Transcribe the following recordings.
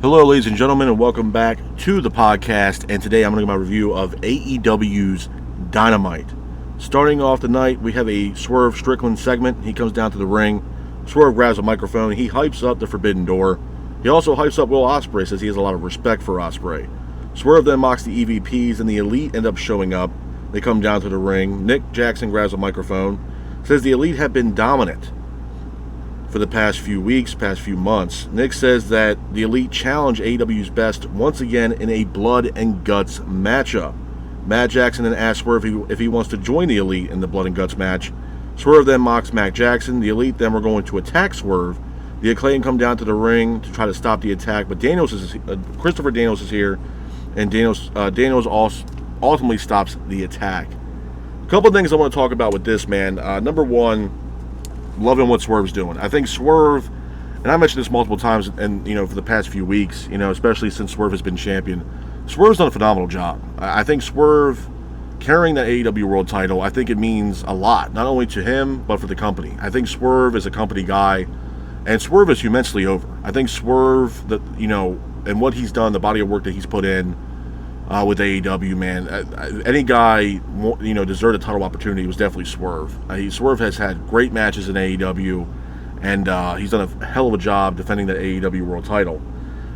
Hello, ladies and gentlemen, and welcome back to the podcast. And today I'm going to give my review of AEW's Dynamite. Starting off the night, we have a Swerve Strickland segment. He comes down to the ring. Swerve grabs a microphone. He hypes up the Forbidden Door. He also hypes up Will Ospreay, says he has a lot of respect for Ospreay. Swerve then mocks the EVPs, and the Elite end up showing up. They come down to the ring. Nick Jackson grabs a microphone, says the Elite have been dominant for the past few weeks, past few months. Nick says that the Elite challenge AEW's best once again in a blood and guts matchup. Matt Jackson then asks Swerve if he wants to join the Elite in the blood and guts match. Swerve then mocks Matt Jackson. The Elite then were going to attack Swerve. The Acclaim come down to the ring to try to stop the attack, but Christopher Daniels is here, and Daniels also ultimately stops the attack. A couple of things I want to talk about with this, man. Number one, loving what Swerve's doing. I think Swerve, and I mentioned this multiple times, and for the past few weeks, especially since Swerve has been champion, Swerve's done a phenomenal job. I think Swerve carrying that AEW World Title, I think it means a lot, not only to him but for the company. I think Swerve is a company guy, and Swerve is immensely over. I think Swerve, and what he's done, the body of work that he's put in with AEW, man, any guy deserved a title opportunity was definitely Swerve. Swerve has had great matches in AEW, and he's done a hell of a job defending that AEW World Title.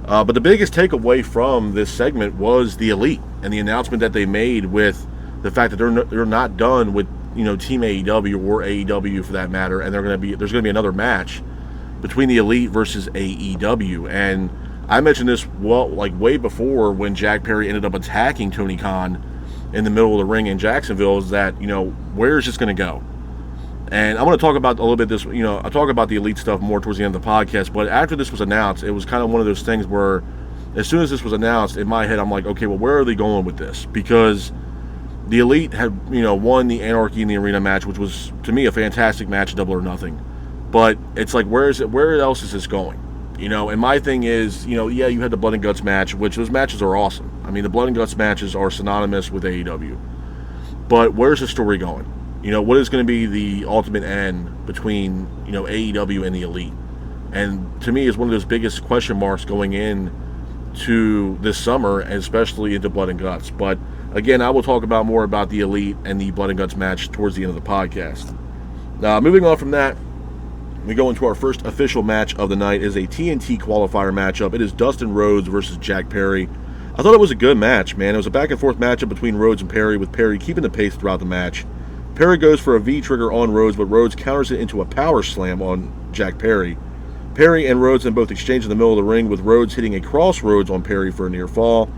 But the biggest takeaway from this segment was the Elite and the announcement that they made with the fact that they're not done with Team AEW or AEW for that matter, and there's going to be another match between the Elite versus AEW. And I mentioned this way before when Jack Perry ended up attacking Tony Khan in the middle of the ring in Jacksonville, is that where is this going to go? And I'm going to talk about a little bit this. I'll talk about the Elite stuff more towards the end of the podcast. But after this was announced, it was kind of one of those things where, as soon as this was announced, in my head I'm like, okay, well, where are they going with this? Because the Elite had won the Anarchy in the Arena match, which was to me a fantastic match, Double or Nothing. But it's like, where else is this going? And my thing is, yeah, you had the Blood and Guts match, which those matches are awesome. I mean, the Blood and Guts matches are synonymous with AEW. But where's the story going? What is going to be the ultimate end between, AEW and the Elite? And to me, is one of those biggest question marks going in to this summer, and especially into Blood and Guts. But again, I will talk more about the Elite and the Blood and Guts match towards the end of the podcast. Now, moving on from that, we go into our first official match of the night. It is a TNT qualifier matchup. It is Dustin Rhodes versus Jack Perry. I thought it was a good match, man. It was a back-and-forth matchup between Rhodes and Perry, with Perry keeping the pace throughout the match. Perry goes for a V-trigger on Rhodes, but Rhodes counters it into a power slam on Jack Perry. Perry and Rhodes then both exchange in the middle of the ring, with Rhodes hitting a crossroads on Perry for a near fall.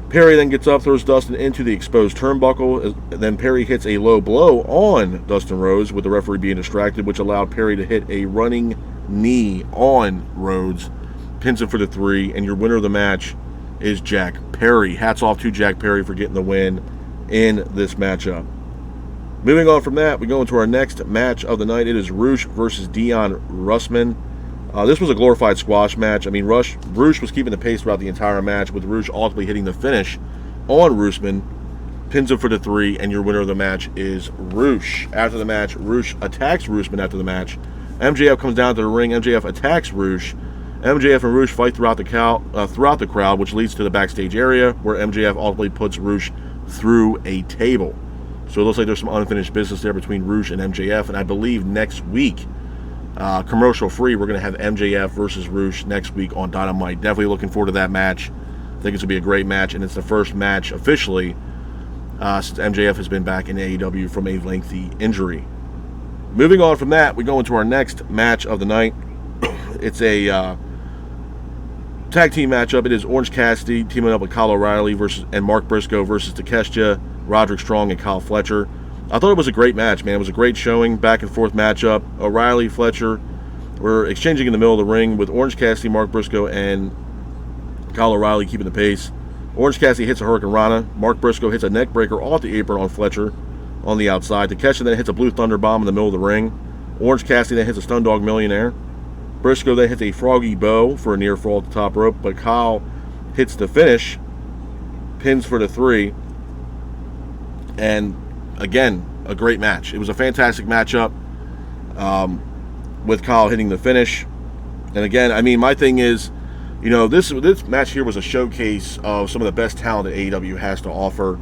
Perry then gets up, throws Dustin into the exposed turnbuckle. Then Perry hits a low blow on Dustin Rhodes, with the referee being distracted, which allowed Perry to hit a running knee on Rhodes. Pins him for the 3, and your winner of the match is Jack Perry. Hats off to Jack Perry for getting the win in this matchup. Moving on from that, we go into our next match of the night. It is Roosh versus Dion Russman. This was a glorified squash match. I mean, Roosh was keeping the pace throughout the entire match, with Roosh ultimately hitting the finish on Rushman. Pins him for the 3, and your winner of the match is Roosh. After the match, Roosh attacks Rushman after the match. MJF comes down to the ring. MJF attacks Roosh. MJF and Roosh fight throughout the crowd, which leads to the backstage area, where MJF ultimately puts Roosh through a table. So it looks like there's some unfinished business there between Roosh and MJF, and I believe next week, commercial free, we're going to have MJF versus Roosh next week on Dynamite. Definitely looking forward to that match. I think it's going to be a great match, and it's the first match officially since MJF has been back in AEW from a lengthy injury. Moving on from that, we go into our next match of the night. It's a tag team matchup. It is Orange Cassidy teaming up with Kyle O'Reilly and Mark Briscoe versus Takeshita, Roderick Strong, and Kyle Fletcher. I thought it was a great match, man. It was a great showing, back and forth matchup. O'Reilly, Fletcher were exchanging in the middle of the ring, with Orange Cassidy, Mark Briscoe, and Kyle O'Reilly keeping the pace. Orange Cassidy hits a Hurricane Rana. Mark Briscoe hits a neck breaker off the apron on Fletcher on the outside. Takeshita then hits a Blue Thunder Bomb in the middle of the ring. Orange Cassidy then hits a Stun Dog Millionaire. Briscoe then hits a Froggy Bow for a near fall at the top rope, but Kyle hits the finish, pins for the 3, and again, a great match. It was a fantastic matchup with Kyle hitting the finish. And again, I mean, my thing is, This match here was a showcase of some of the best talent that AEW has to offer,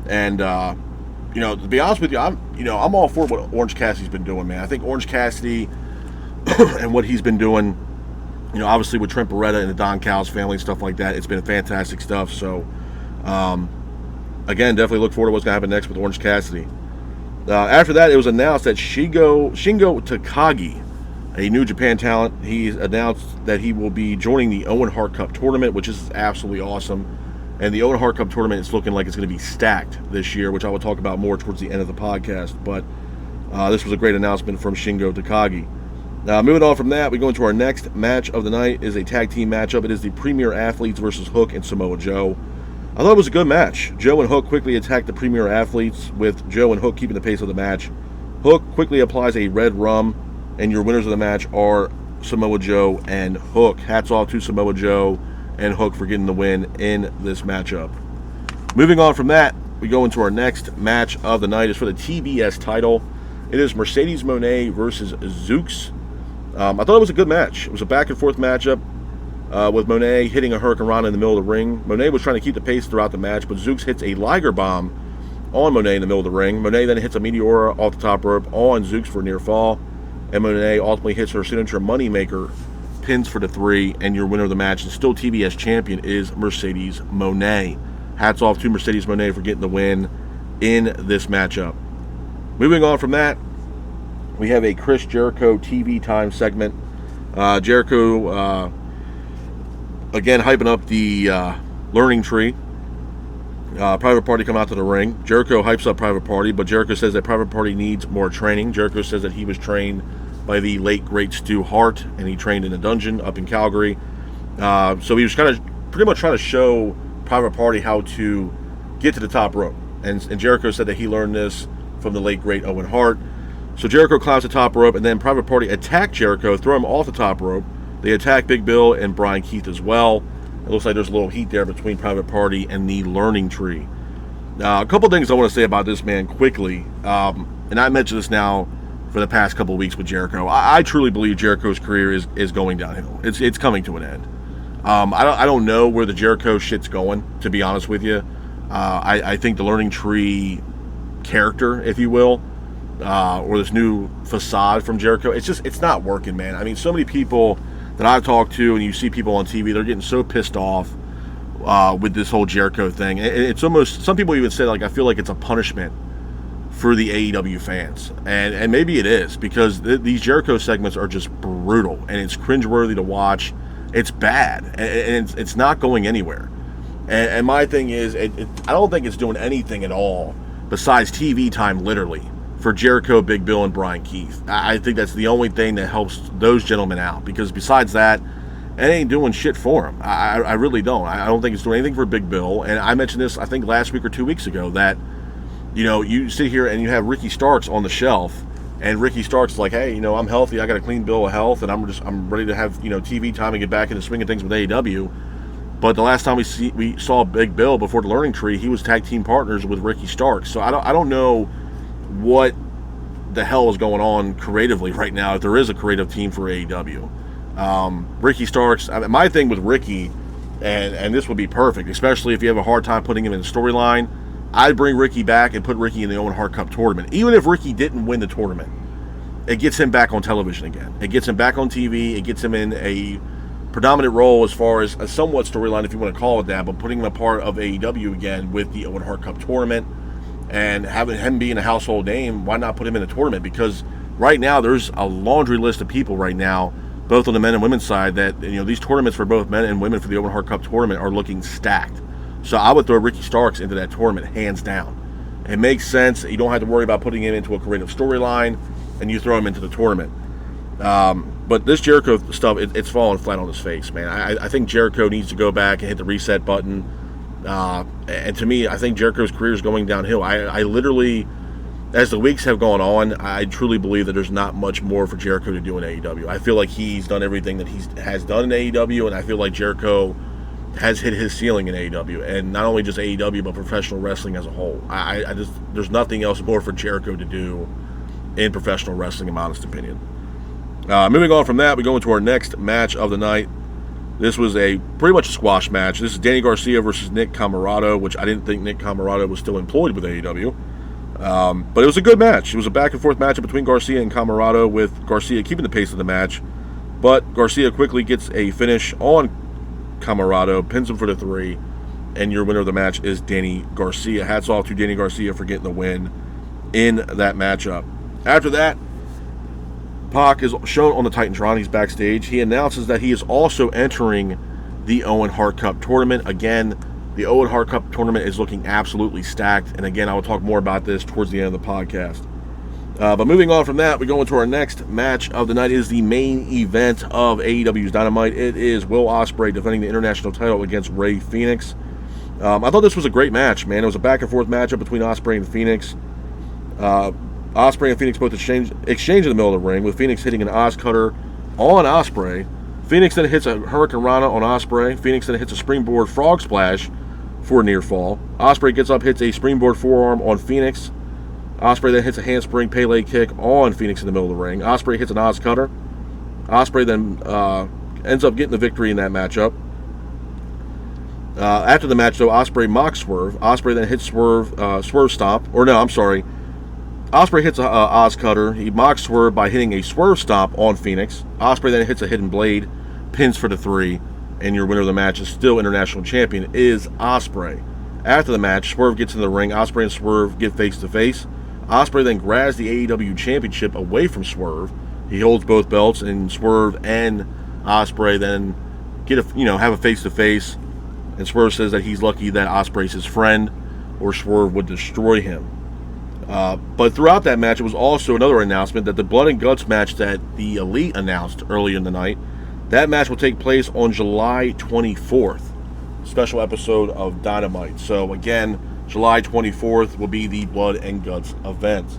and to be honest with you, I'm all for what Orange Cassidy's been doing, man. I think Orange Cassidy and what he's been doing, obviously with Trent Beretta and the Don Callis family and stuff like that, it's been fantastic stuff. So, again, definitely look forward to what's going to happen next with Orange Cassidy. After that, it was announced that Shingo Takagi, a New Japan talent, he's announced that he will be joining the Owen Hart Cup tournament, which is absolutely awesome. And the Owen Hart Cup tournament is looking like it's going to be stacked this year, which I will talk about more towards the end of the podcast. But this was a great announcement from Shingo Takagi. Moving on from that, we go into our next match of the night. It is a tag team matchup. It is the Premier Athletes versus Hook and Samoa Joe. I thought it was a good match. Joe and Hook quickly attacked the Premier Athletes, with Joe and Hook keeping the pace of the match. Hook quickly applies a red rum, and your winners of the match are Samoa Joe and Hook. Hats off to Samoa Joe and Hook for getting the win in this matchup. Moving on from that, we go into our next match of the night. It's for the TBS title. It is Mercedes Moné versus Zooks. I thought it was a good match. It was a back-and-forth matchup with Moné hitting a Hurricane Rana in the middle of the ring. Moné was trying to keep the pace throughout the match, but Zooks hits a Liger Bomb on Moné in the middle of the ring. Moné then hits a Meteora off the top rope on Zooks for a near fall, and Moné ultimately hits her signature Moneymaker, pins for the 3, and your winner of the match and still TBS champion is Mercedes Moné. Hats off to Mercedes Moné for getting the win in this matchup. Moving on from that, we have a Chris Jericho TV time segment. Jericho, again, hyping up the Learning Tree. Private Party come out to the ring. Jericho hypes up Private Party, but Jericho says that Private Party needs more training. Jericho says that he was trained by the late, great Stu Hart, and he trained in a dungeon up in Calgary. So he was kind of pretty much trying to show Private Party how to get to the top rope. And Jericho said that he learned this from the late, great Owen Hart. So Jericho climbs the top rope, and then Private Party attack Jericho, throw him off the top rope. They attack Big Bill and Brian Keith as well. It looks like there's a little heat there between Private Party and the Learning Tree. A couple things I want to say about this man quickly. And I mentioned this now for the past couple of weeks with Jericho. I truly believe Jericho's career is going downhill. It's coming to an end. I don't know where the Jericho shit's going, to be honest with you. I think the Learning Tree character, if you will, or this new facade from Jericho, it's not working, man. I mean, so many people that I've talked to, and you see people on TV, they're getting so pissed off with this whole Jericho thing. It's almost, some people even say, like, I feel like it's a punishment for the AEW fans, and maybe it is, because these Jericho segments are just brutal, and it's cringeworthy to watch. It's bad, and it's not going anywhere. And my thing is, I don't think it's doing anything at all besides TV time, literally, for Jericho, Big Bill, and Brian Keith. I think that's the only thing that helps those gentlemen out, because besides that, it ain't doing shit for them. I really don't. I don't think it's doing anything for Big Bill. And I mentioned this, I think, last week or 2 weeks ago, that, you sit here and you have Ricky Starks on the shelf, and Ricky Starks is like, hey, I'm healthy, I got a clean bill of health, and I'm ready to have, TV time and get back into the swing of things with AEW. But the last time we saw Big Bill before the Learning Tree, he was tag team partners with Ricky Starks. So I don't know what the hell is going on creatively right now, if there is a creative team for AEW. Ricky Starks, my thing with Ricky, and this would be perfect, especially if you have a hard time putting him in the storyline, I'd bring Ricky back and put Ricky in the Owen Hart Cup tournament. Even if Ricky didn't win the tournament, it gets him back on television again. It gets him back on TV. It gets him in a predominant role as far as a somewhat storyline, if you want to call it that, but putting him a part of AEW again with the Owen Hart Cup tournament and having him being a household name. Why not put him in the tournament? Because right now there's a laundry list of people right now, both on the men and women's side, that these tournaments for both men and women for the Owen Hart Cup tournament are looking stacked. So I would throw Ricky Starks into that tournament hands down. It makes sense. You don't have to worry about putting him into a creative storyline, and you throw him into the tournament. But this Jericho stuff, it's falling flat on his face, man. I think Jericho needs to go back and hit the reset button. And to me, I think Jericho's career is going downhill. I literally, as the weeks have gone on, I truly believe that there's not much more for Jericho to do in AEW. I feel like he's done everything that he has done in AEW, and I feel like Jericho has hit his ceiling in AEW, and not only just AEW, but professional wrestling as a whole. There's nothing else more for Jericho to do in professional wrestling, in my honest opinion. Moving on from that, we go into our next match of the night. This was a pretty much a squash match. This is Danny Garcia versus Nick Comoroto, which I didn't think Nick Comoroto was still employed with AEW. But it was a good match. It was a back-and-forth matchup between Garcia and Comoroto, with Garcia keeping the pace of the match. But Garcia quickly gets a finish on Comoroto, pins him for the 3, and your winner of the match is Danny Garcia. Hats off to Danny Garcia for getting the win in that matchup. After that, Pac is shown on the Titantron. He's backstage. He announces that he is also entering the Owen Hart Cup tournament. Again, the Owen Hart Cup tournament is looking absolutely stacked. And again, I will talk more about this towards the end of the podcast. But moving on from that, we go into our next match of the night. It is the main event of AEW's Dynamite. It is Will Ospreay defending the international title against Rey Fenix. I thought this was a great match, man. It was a back-and-forth matchup between Ospreay and Fenix. Ospreay and Fenix both exchange in the middle of the ring, with Fenix hitting an Oz Cutter on Ospreay. Fenix then hits a Hurricane Rana on Ospreay. Fenix then hits a springboard frog splash for a near fall. Ospreay gets up, hits a springboard forearm on Fenix. Ospreay then hits a handspring Pele kick on Fenix in the middle of the ring. Ospreay hits an Oz Cutter. Ospreay then ends up getting the victory in that matchup. After the match, though, Ospreay mocks Swerve. Ospreay then hits Swerve Stomp. Or no, I'm sorry. Ospreay hits a Oz Cutter. He mocks Swerve by hitting a Swerve Stomp on Fenix. Ospreay then hits a Hidden Blade, pins for the 3, and your winner of the match is still international champion, is Ospreay. After the match, Swerve gets in the ring. Ospreay and Swerve get face to face. Ospreay then grabs the AEW championship away from Swerve. He holds both belts, and Swerve and Ospreay then have a face to face. And Swerve says that he's lucky that Ospreay's his friend, or Swerve would destroy him. But throughout that match, it was also another announcement that the Blood and Guts match that the Elite announced earlier in the night, that match will take place on July 24th. Special episode of Dynamite. So again, July 24th will be the Blood and Guts event.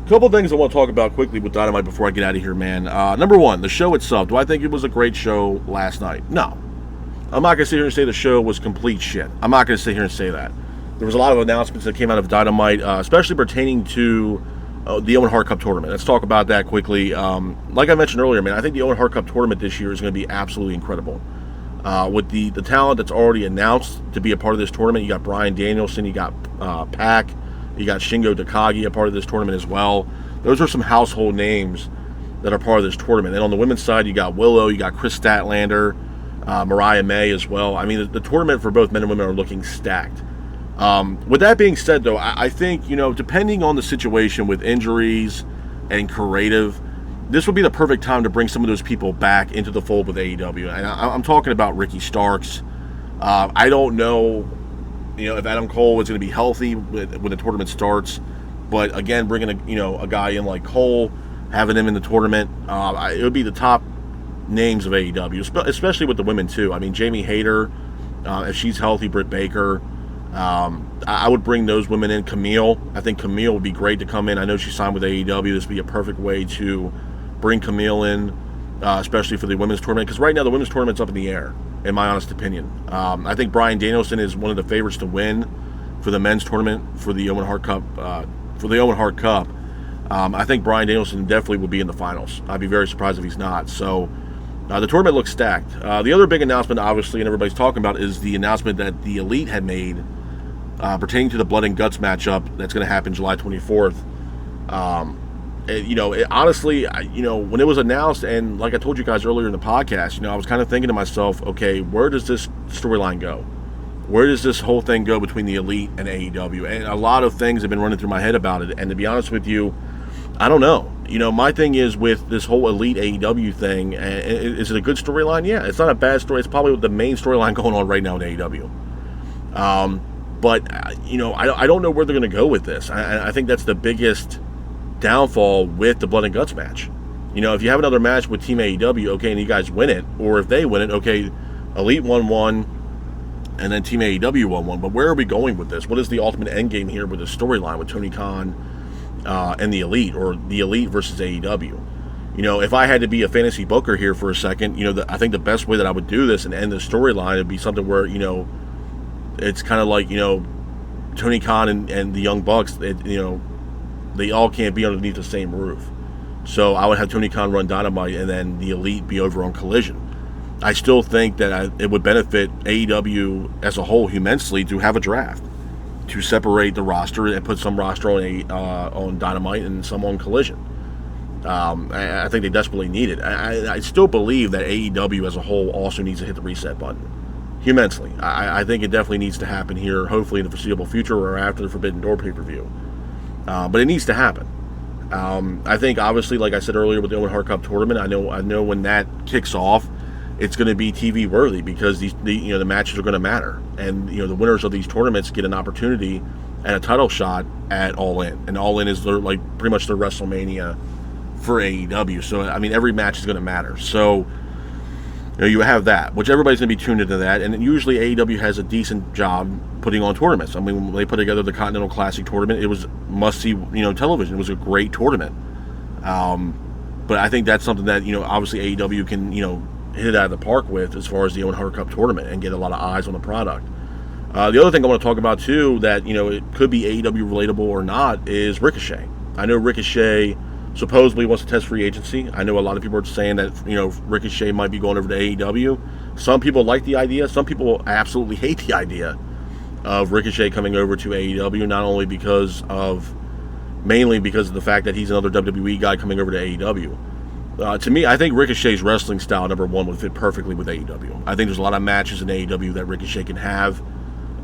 A couple things I want to talk about quickly with Dynamite before I get out of here, man. Number one, the show itself. Do I think it was a great show last night? No. I'm not going to sit here and say the show was complete shit. I'm not going to sit here and say that. There was a lot of announcements that came out of Dynamite, especially pertaining to the Owen Hart Cup tournament. Let's talk about that quickly. Like I mentioned earlier, man, I think the Owen Hart Cup tournament this year is going to be absolutely incredible. With the talent that's already announced to be a part of this tournament, you got Bryan Danielson, you got Pac, you got Shingo Takagi a part of this tournament as well. Those are some household names that are part of this tournament. And on the women's side, you got Willow, you got Chris Statlander, Mariah May as well. I mean, the tournament for both men and women are looking stacked. With that being said, though, I think, depending on the situation with injuries and creative, this would be the perfect time to bring some of those people back into the fold with AEW. And I'm talking about Ricky Starks. I don't know, if Adam Cole is going to be healthy when the tournament starts. But again, bringing a guy in like Cole, having him in the tournament, it would be the top names of AEW, especially with the women too. I mean, Jamie Hayter, if she's healthy, Britt Baker. I would bring those women in. Camille, I think Camille would be great to come in. I know she signed with AEW. This would be a perfect way to bring Camille in, especially for the women's tournament, because right now the women's tournament's up in the air, in my honest opinion. I think Bryan Danielson is one of the favorites to win for the men's tournament for the Owen Hart Cup. I think Bryan Danielson definitely will be in the finals. I'd be very surprised if he's not. So the tournament looks stacked. The other big announcement, obviously, and everybody's talking about, is the announcement that the Elite had made pertaining to the Blood and Guts matchup that's going to happen July 24th. Honestly, when it was announced, and like I told you guys earlier in the podcast, I was kind of thinking to myself, okay, where does this storyline go? Where does this whole thing go between the Elite and AEW? And a lot of things have been running through my head about it. And to be honest with you, I don't know. My thing is with this whole Elite AEW thing, is it a good storyline? Yeah, it's not a bad story. It's probably the main storyline going on right now in AEW. But I don't know where they're going to go with this. I think that's the biggest downfall with the Blood and Guts match. If you have another match with Team AEW, okay, and you guys win it, or if they win it, okay, Elite won one, and then Team AEW won one. But where are we going with this? What is the ultimate end game here with the storyline with Tony Khan and the Elite, or the Elite versus AEW? If I had to be a fantasy booker here for a second, I think the best way that I would do this and end the storyline would be something where, it's kind of like, Tony Khan and the Young Bucks, they all can't be underneath the same roof. So I would have Tony Khan run Dynamite and then the Elite be over on Collision. I still think that it would benefit AEW as a whole immensely to have a draft, to separate the roster and put some roster on Dynamite and some on Collision. I think they desperately need it. I still believe that AEW as a whole also needs to hit the reset button immensely. I think it definitely needs to happen here, hopefully in the foreseeable future or after the Forbidden Door pay-per-view. But it needs to happen. I think, obviously, like I said earlier with the Owen Hart Cup tournament, I know when that kicks off, it's going to be TV worthy because the matches are going to matter, and the winners of these tournaments get an opportunity and a title shot at All In, and All In is pretty much their WrestleMania for AEW. So I mean, every match is going to matter. So you have that, which everybody's going to be tuned into that, and usually AEW has a decent job putting on tournaments. I mean, when they put together the Continental Classic tournament, it was must-see television. It was a great tournament. But I think that's something that obviously AEW can hit it out of the park with as far as the Owen Hart Cup tournament and get a lot of eyes on the product. The other thing I want to talk about too that it could be AEW relatable or not is Ricochet. I know Ricochet supposedly wants to test free agency. I know a lot of people are saying that Ricochet might be going over to AEW. Some people like the idea. Some people absolutely hate the idea of Ricochet coming over to AEW, mainly because of the fact that he's another WWE guy coming over to AEW. To me, I think Ricochet's wrestling style, number one, would fit perfectly with AEW. I think there's a lot of matches in AEW that Ricochet can have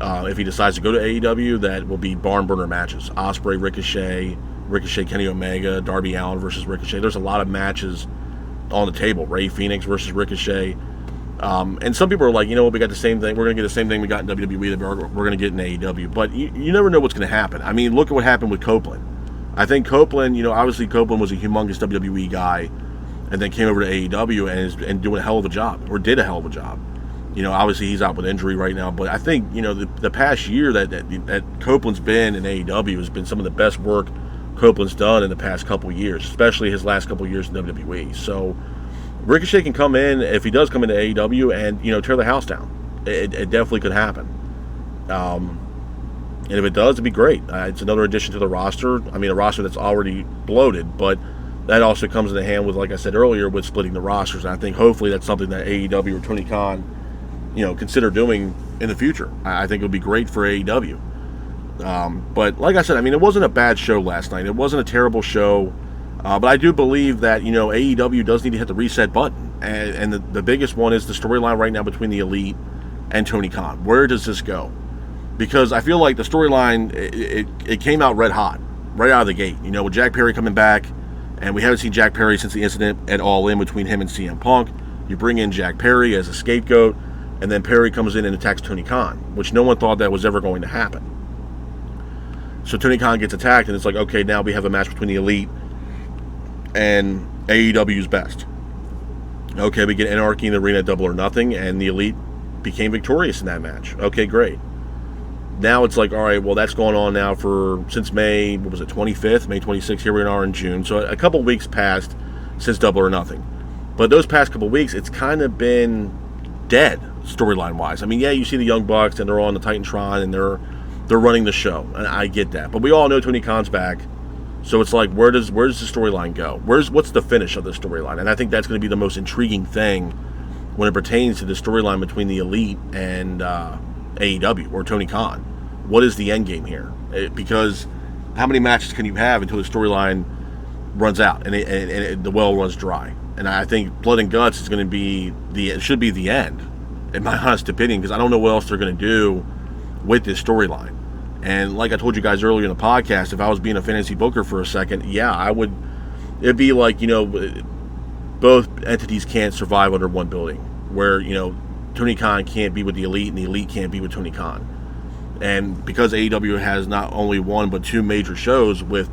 if he decides to go to AEW that will be barn burner matches. Ospreay, Ricochet, Kenny Omega, Darby Allin versus Ricochet. There's a lot of matches on the table. Rey Fenix versus Ricochet. And some people are like, we got the same thing. We're going to get the same thing we got in WWE that we're going to get in AEW. But you never know what's going to happen. I mean, look at what happened with Copeland. I think Copeland, obviously Copeland was a humongous WWE guy and then came over to AEW and doing a hell of a job, or did a hell of a job. Obviously he's out with injury right now, but I think, the past year that Copeland's been in AEW has been some of the best work Copeland's done in the past couple years, especially his last couple years in WWE. So Ricochet can come in, if he does come into AEW, and, tear the house down. It definitely could happen. And if it does, it'd be great. It's another addition to the roster. I mean, a roster that's already bloated, but that also comes in hand with, like I said earlier, with splitting the rosters. And I think hopefully that's something that AEW or Tony Khan, consider doing in the future. I think it would be great for AEW. But like I said, I mean, it wasn't a bad show last night. It wasn't a terrible show. But I do believe that, AEW does need to hit the reset button. And the biggest one is the storyline right now between the Elite and Tony Khan. Where does this go? Because I feel like the storyline, it came out red hot, right out of the gate. With Jack Perry coming back, and we haven't seen Jack Perry since the incident at All In between him and CM Punk. You bring in Jack Perry as a scapegoat, and then Perry comes in and attacks Tony Khan, which no one thought that was ever going to happen. So Tony Khan gets attacked, and it's like, okay, now we have a match between the Elite and AEW's best. Okay, we get Anarchy in the arena at Double or Nothing, and the Elite became victorious in that match. Okay, great. Now it's like, all right, well, that's going on now since May, what was it, 25th, May 26th, here we are in June. So a couple weeks passed since Double or Nothing. But those past couple weeks, it's kind of been dead, storyline-wise. I mean, yeah, you see the Young Bucks, and they're on the Titantron, and they're running the show, and I get that. But we all know Tony Khan's back, so it's like, where does the storyline go? What's the finish of the storyline? And I think that's going to be the most intriguing thing when it pertains to the storyline between the Elite and AEW or Tony Khan. What is the end game here? Because how many matches can you have until the storyline runs out and the well runs dry? And I think Blood and Guts is going to be should be the end, in my honest opinion, because I don't know what else they're going to do with this storyline. And like I told you guys earlier in the podcast, if I was being a fantasy booker for a second, yeah, I would. It'd be like, both entities can't survive under one building, where Tony Khan can't be with the Elite and the Elite can't be with Tony Khan. And because AEW has not only one but two major shows with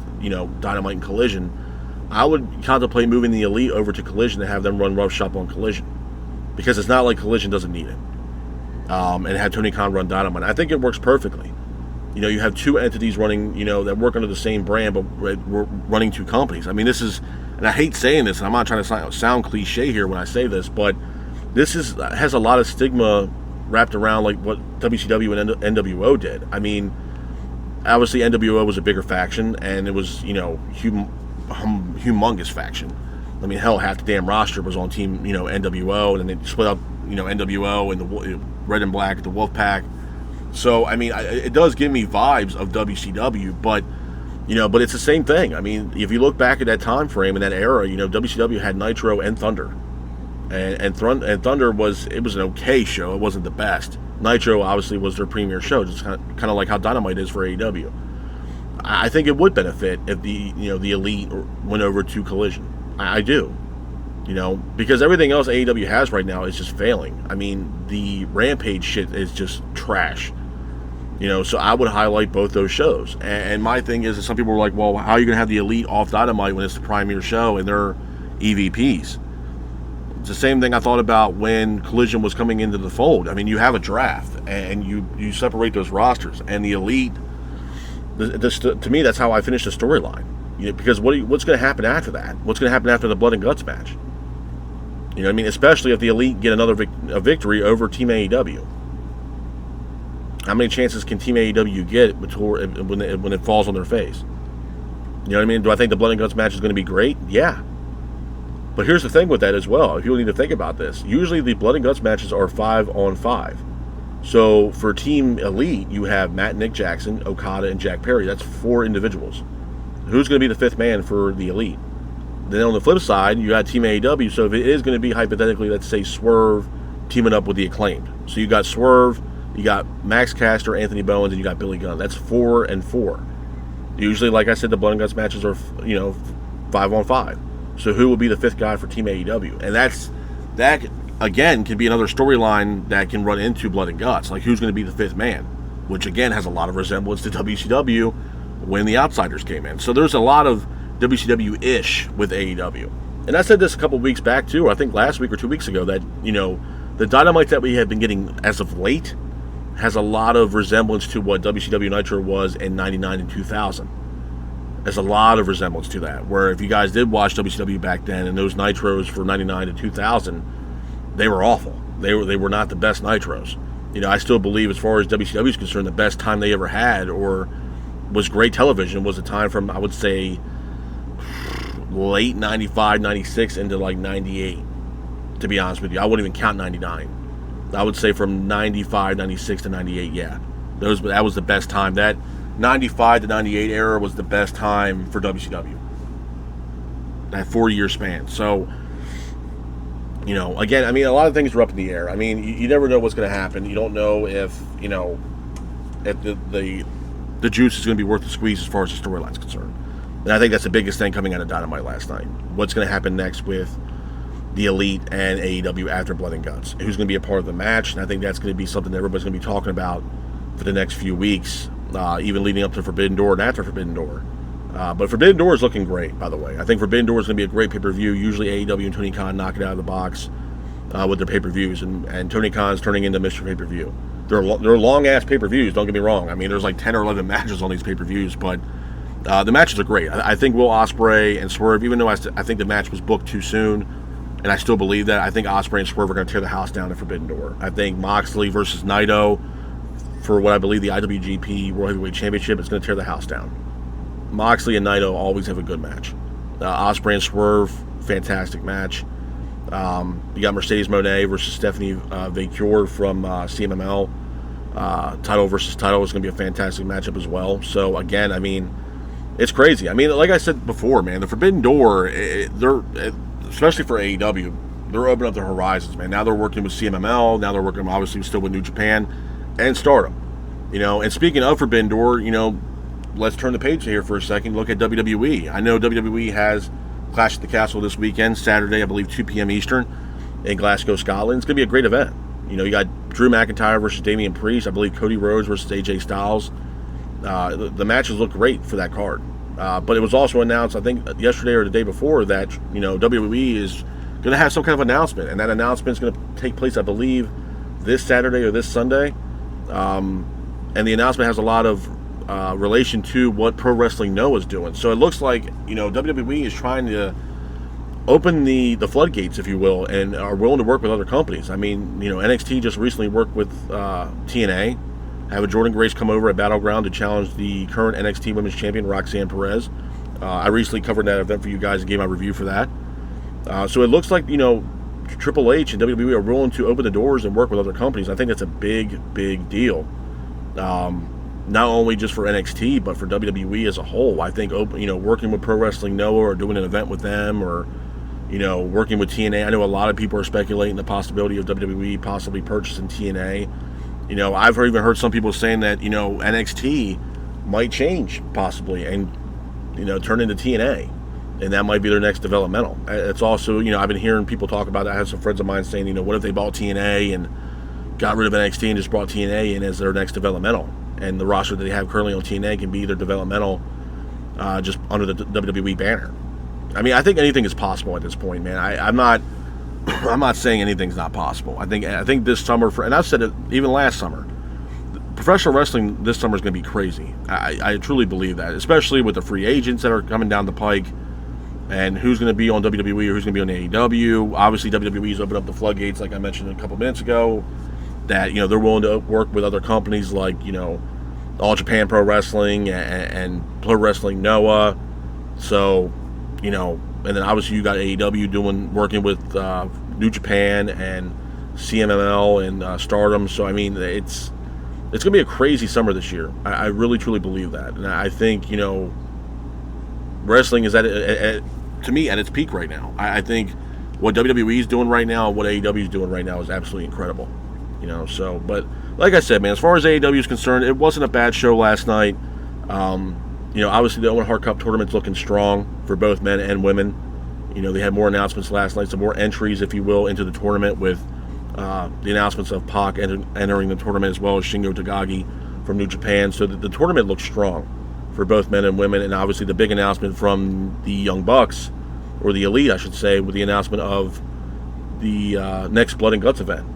Dynamite and Collision, I would contemplate moving the Elite over to Collision to have them run roughshod on Collision, because it's not like Collision doesn't need it. And have Tony Khan run Dynamite. I think it works perfectly. You have two entities running, that work under the same brand, but we're running two companies. I mean, this is, and I hate saying this, and I'm not trying to sound cliche here when I say this, but this has a lot of stigma wrapped around like what WCW and NWO did. I mean, obviously NWO was a bigger faction, and it was, humongous faction. I mean, hell, half the damn roster was on team, NWO, and then they split up NWO and the Red and Black, the Wolfpack. So I mean, it does give me vibes of WCW, but it's the same thing. I mean, if you look back at that time frame in that era, WCW had Nitro and Thunder, and Thunder was an okay show. It wasn't the best. Nitro obviously was their premier show, just kind of like how Dynamite is for AEW. I think it would benefit if the Elite went over to Collision. I do, because everything else AEW has right now is just failing. I mean, the Rampage shit is just trash. So I would highlight both those shows. And my thing is that some people were like, well, how are you going to have the Elite off Dynamite when it's the premier show and they're EVPs? It's the same thing I thought about when Collision was coming into the fold. I mean, you have a draft and you separate those rosters, and the Elite. To me, that's how I finish the storyline. Because what's going to happen after that? What's going to happen after the Blood and Guts match? You know what I mean? Especially if the Elite get another victory over Team AEW. How many chances can Team AEW get when it falls on their face? You know what I mean? Do I think the Blood and Guts match is going to be great? Yeah. But here's the thing with that as well. People need to think about this. Usually the Blood and Guts matches are 5-on-5. So for Team Elite, you have Matt, Nick Jackson, Okada, and Jack Perry. That's 4 individuals. Who's going to be the 5th man for the Elite? Then on the flip side, you got Team AEW. So if it is going to be hypothetically, let's say Swerve teaming up with the Acclaimed. So you got Swerve, you got Max Caster, Anthony Bowens, and you got Billy Gunn. That's 4 and 4. Usually, like I said, the Blood and Guts matches are 5-on-5. So who will be the 5th guy for Team AEW? And that again can be another storyline that can run into Blood and Guts. Like, who's going to be the 5th man? Which again has a lot of resemblance to WCW when the Outsiders came in. So there's a lot of WCW-ish with AEW. And I said this a couple weeks back too, or I think last week or 2 weeks ago, that the Dynamite that we have been getting as of late has a lot of resemblance to what WCW Nitro was in 99 and 2000. There's a lot of resemblance to that, where if you guys did watch WCW back then, and those Nitros for 99 to 2000, they were awful. They were not the best Nitros. I still believe, as far as WCW is concerned, the best time they ever had, or was great television, was a time from, I would say, late 95, 96 into like 98, to be honest with you. I wouldn't even count 99. I would say from 95, 96 to 98, yeah. That was the best time. That 95 to 98 era was the best time for WCW. That 4-year span. So, again, I mean, a lot of things are up in the air. I mean, you never know what's going to happen. You don't know if the juice is going to be worth the squeeze as far as the storyline's concerned. And I think that's the biggest thing coming out of Dynamite last night. What's going to happen next with the Elite and AEW after Blood and Guts? Who's going to be a part of the match? And I think that's going to be something that everybody's going to be talking about for the next few weeks. Even leading up to Forbidden Door and after Forbidden Door. But Forbidden Door is looking great, by the way. I think Forbidden Door is going to be a great pay-per-view. Usually AEW and Tony Khan knock it out of the box with their pay-per-views. And Tony Khan's turning into Mr. Pay-Per-View. They're long-ass pay-per-views, don't get me wrong. I mean, there's like 10 or 11 matches on these pay-per-views, but the matches are great. I think Will Ospreay and Swerve, even though I think the match was booked too soon, and I still believe that, I think Ospreay and Swerve are going to tear the house down at Forbidden Door. I think Moxley versus Naito, for what I believe the IWGP World Heavyweight Championship, is going to tear the house down. Moxley and Naito always have a good match. Ospreay and Swerve, fantastic match. You got Mercedes Moné versus Stephanie Vacure from CMML. Title versus title is going to be a fantastic matchup as well. So, again, I mean, it's crazy. I mean, like I said before, man, the Forbidden Door, especially for AEW, they're opening up their horizons, man. Now they're working with CMML. Now they're working, obviously, still with New Japan and Stardom. And speaking of Forbidden Door, let's turn the page here for a second. Look at WWE. I know WWE has Clash at the Castle this weekend, Saturday, I believe 2 p.m. Eastern, in Glasgow, Scotland. It's going to be a great event. You got Drew McIntyre versus Damian Priest. I believe Cody Rhodes versus AJ Styles. The matches look great for that card. But it was also announced, I think, yesterday or the day before, that WWE is going to have some kind of announcement, and that announcement is going to take place, I believe, this Saturday or this Sunday. And the announcement has a lot of relation to what Pro Wrestling Noah is doing. So it looks like WWE is trying to open the floodgates, if you will, and are willing to work with other companies. I mean, NXT just recently worked with TNA, have a Jordan Grace come over at Battleground to challenge the current NXT Women's Champion, Roxanne Perez. I recently covered that event for you guys and gave my review for that. So it looks like, Triple H and WWE are willing to open the doors and work with other companies, I think that's a big, big deal. Not only just for NXT, but for WWE as a whole. I think, working with Pro Wrestling Noah or doing an event with them, or working with TNA. I know a lot of people are speculating the possibility of WWE possibly purchasing TNA. I've even heard some people saying that NXT might change possibly and turn into TNA, and that might be their next developmental. It's also, I've been hearing people talk about that. I have some friends of mine saying, what if they bought TNA and got rid of NXT and just brought TNA in as their next developmental, and the roster that they have currently on TNA can be their developmental, just under the WWE banner. I mean, I think anything is possible at this point, man. I'm not saying anything's not possible. I think this summer, and I've said it even last summer, professional wrestling this summer is going to be crazy. I truly believe that, especially with the free agents that are coming down the pike, and who's going to be on WWE or who's going to be on AEW. Obviously, WWE's opened up the floodgates, like I mentioned a couple minutes ago, that they're willing to work with other companies like All Japan Pro Wrestling and Pro Wrestling Noah. So, and then obviously you got AEW working with New Japan and CMLL and Stardom. So I mean, it's going to be a crazy summer this year. I really truly believe that, and I think wrestling is to me at its peak right now. I think what WWE is doing right now, what AEW is doing right now, is absolutely incredible. So, but like I said, man, as far as AEW is concerned, it wasn't a bad show last night. Obviously the Owen Hart Cup tournament's looking strong for both men and women. They had more announcements last night, some more entries, if you will, into the tournament, with the announcements of Pac entering the tournament, as well as Shingo Takagi from New Japan. So the tournament looks strong for both men and women, and obviously the big announcement from the Young Bucks, or the Elite, I should say, with the announcement of the next Blood and Guts event,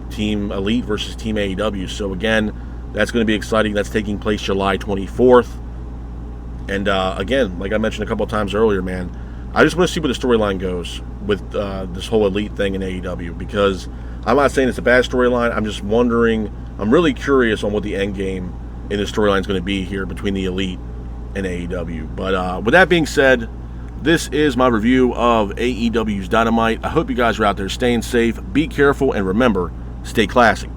Team Elite versus Team AEW. So again, that's going to be exciting. That's taking place July 24th. And again, like I mentioned a couple of times earlier, man, I just want to see where the storyline goes with this whole Elite thing in AEW, because I'm not saying it's a bad storyline. I'm just wondering, I'm really curious on what the end game in the storyline is going to be here between the Elite and AEW. But with that being said, this is my review of AEW's Dynamite. I hope you guys are out there staying safe, be careful, and remember, stay classy.